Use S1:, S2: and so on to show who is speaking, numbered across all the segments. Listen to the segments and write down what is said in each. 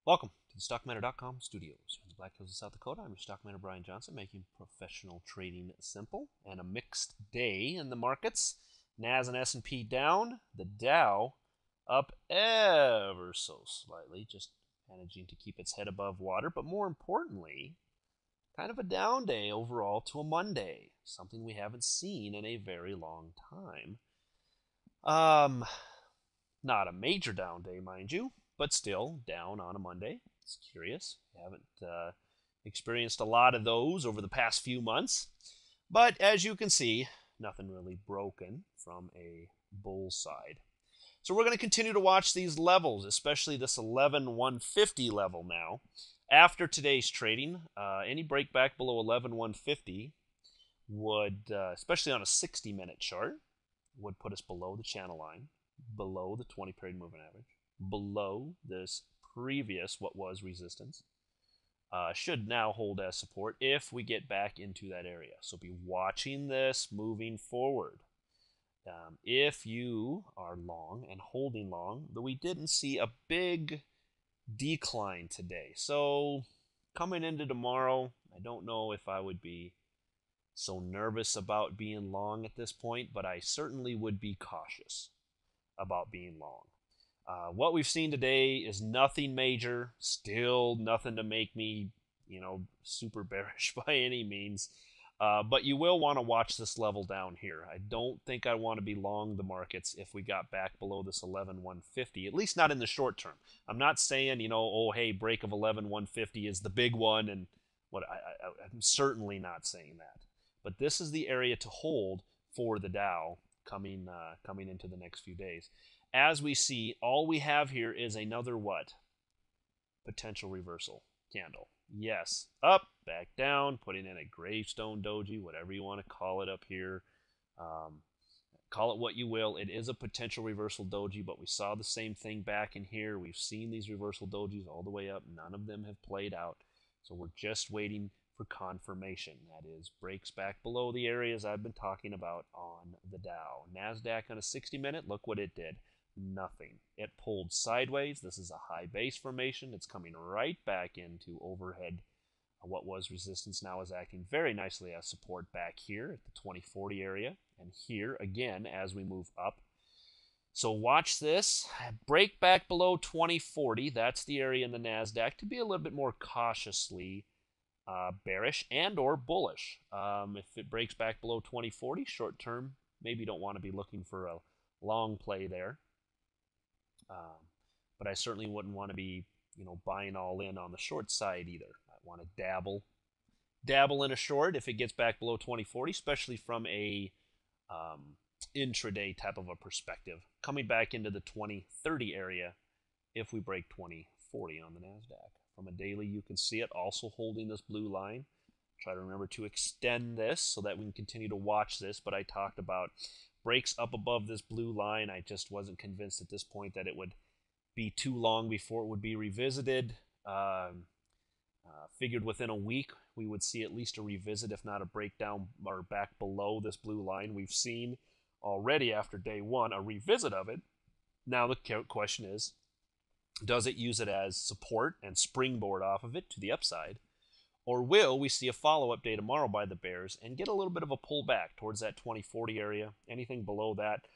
S1: Welcome to the StockMiner.com studios in the Black Hills of South Dakota. I'm your Stockminer Brian Johnson, making professional trading simple. And a mixed day in the markets. Nas and S&P down, the Dow up ever so slightly, just managing to keep its head above water. But more importantly, kind of a down day overall to a Monday, something we haven't seen in a very long time. Not a major down day, mind you, but still down on a Monday. It's curious. We haven't experienced a lot of those over the past few months. But as you can see, nothing really broken from a bull side. So we're going to continue to watch these levels, especially this 11,150 level now. After today's trading, any break back below 11,150 would, especially on a 60-minute chart, would put us below the channel line, below the 20-period moving average, below this previous what was resistance. Should now hold as support if we get back into that area. So be watching this moving forward. If you are long and holding long, but we didn't see a big decline today. So coming into tomorrow, I don't know if I would be so nervous about being long at this point, but I certainly would be cautious about being long. What we've seen today is nothing major, still nothing to make me, super bearish by any means. But you will want to watch this level down here. I don't think I want to be long the markets if we got back below this 11,150, at least not in the short term. I'm not saying, oh, hey, break of 11,150 is the big one, and I'm certainly not saying that. But this is the area to hold for the Dow coming into the next few days. As we see, all we have here is another what? Potential reversal candle. Yes, up, back down, putting in a gravestone doji, whatever you want to call it up here. Call it what you will. It is a potential reversal doji, but we saw the same thing back in here. We've seen these reversal dojis all the way up. None of them have played out. So we're just waiting for confirmation. That is, breaks back below the areas I've been talking about on the Dow. NASDAQ on a 60-minute, look what it did. Nothing. It pulled sideways. This is a high base formation. It's coming right back into overhead. What was resistance now is acting very nicely as support back here at the 2040 area. And here again as we move up. So watch this. Break back below 2040. That's the area in the NASDAQ to be a little bit more cautiously bearish and or bullish. If it breaks back below 2040, short term, maybe you don't want to be looking for a long play there. But I certainly wouldn't want to be, buying all in on the short side either. I want to dabble in a short if it gets back below 2040, especially from a intraday type of a perspective. Coming back into the 2030 area if we break 2040 on the NASDAQ. From a daily, you can see it also holding this blue line. Try to remember to extend this so that we can continue to watch this, but I talked about breaks up above this blue line. I just wasn't convinced at this point that it would be too long before it would be revisited. Figured within a week we would see at least a revisit, if not a breakdown or back below this blue line. We've seen already after day one a revisit of it. Now the question is, does it use it as support and springboard off of it to the upside? Or will we see a follow-up day tomorrow by the bears and get a little bit of a pullback towards that 2040 area? Anything below that,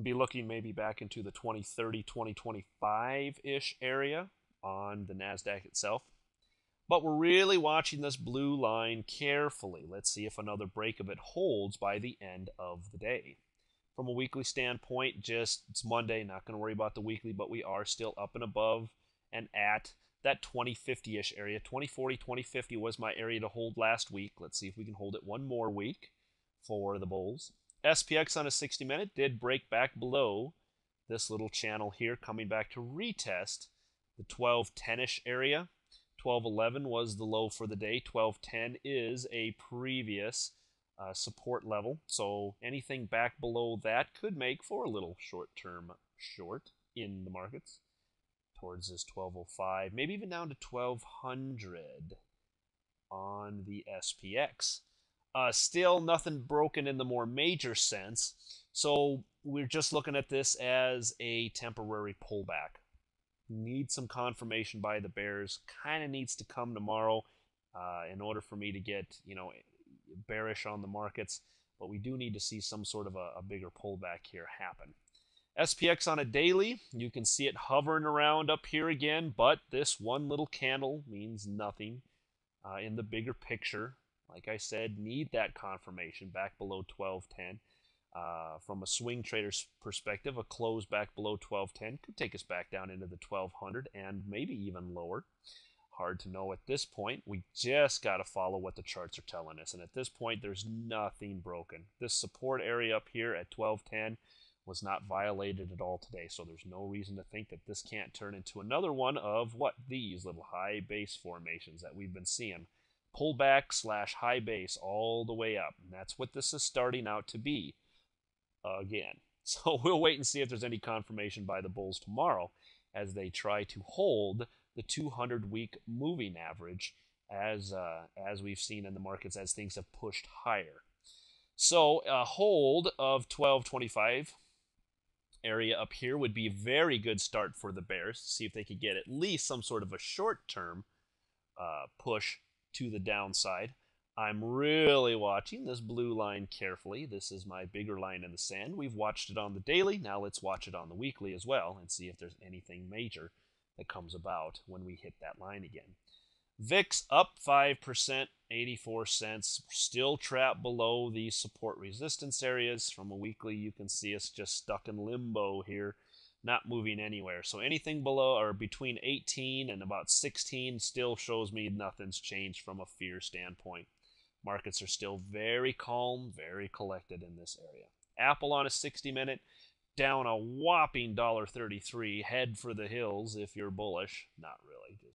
S1: be looking maybe back into the 2030, 2025-ish area on the NASDAQ itself. But we're really watching this blue line carefully. Let's see if another break of it holds by the end of the day. From a weekly standpoint, it's Monday, not going to worry about the weekly, but we are still up and above and at that 2050-ish area. 2040, 2050 was my area to hold last week. Let's see if we can hold it one more week for the bulls. SPX on a 60-minute did break back below this little channel here, coming back to retest the 1210-ish area. 1211 was the low for the day. 1210 is a previous support level. So anything back below that could make for a little short-term short in the markets towards this 1205, maybe even down to 1200 on the SPX. Still nothing broken in the more major sense. So we're just looking at this as a temporary pullback. Need some confirmation by the bears. Kind of needs to come tomorrow in order for me to get, bearish on the markets. But we do need to see some sort of a bigger pullback here happen. SPX on a daily, you can see it hovering around up here again, but this one little candle means nothing in the bigger picture. Like I said, need that confirmation back below 1210. From a swing trader's perspective, a close back below 1210 could take us back down into the 1200 and maybe even lower. Hard to know at this point. We just got to follow what the charts are telling us. And at this point, there's nothing broken. This support area up here at 1210 was not violated at all today. So there's no reason to think that this can't turn into another one of what these little high base formations that we've been seeing. Pullback / high base all the way up. And that's what this is starting out to be again. So we'll wait and see if there's any confirmation by the bulls tomorrow as they try to hold the 200-week moving average as we've seen in the markets as things have pushed higher. So a hold of 1225 area up here would be a very good start for the bears to see if they could get at least some sort of a short-term push to the downside. I'm really watching this blue line carefully. This is my bigger line in the sand. We've watched it on the daily. Now let's watch it on the weekly as well and see if there's anything major that comes about when we hit that line again. VIX up 5%, 84 cents. Still trapped below the support resistance areas. From a weekly, you can see us just stuck in limbo here, not moving anywhere. So anything below or between 18 and about 16 still shows me nothing's changed from a fear standpoint. Markets are still very calm, very collected in this area. Apple on a 60-minute, down a whopping $1.33. Head for the hills if you're bullish. Not really.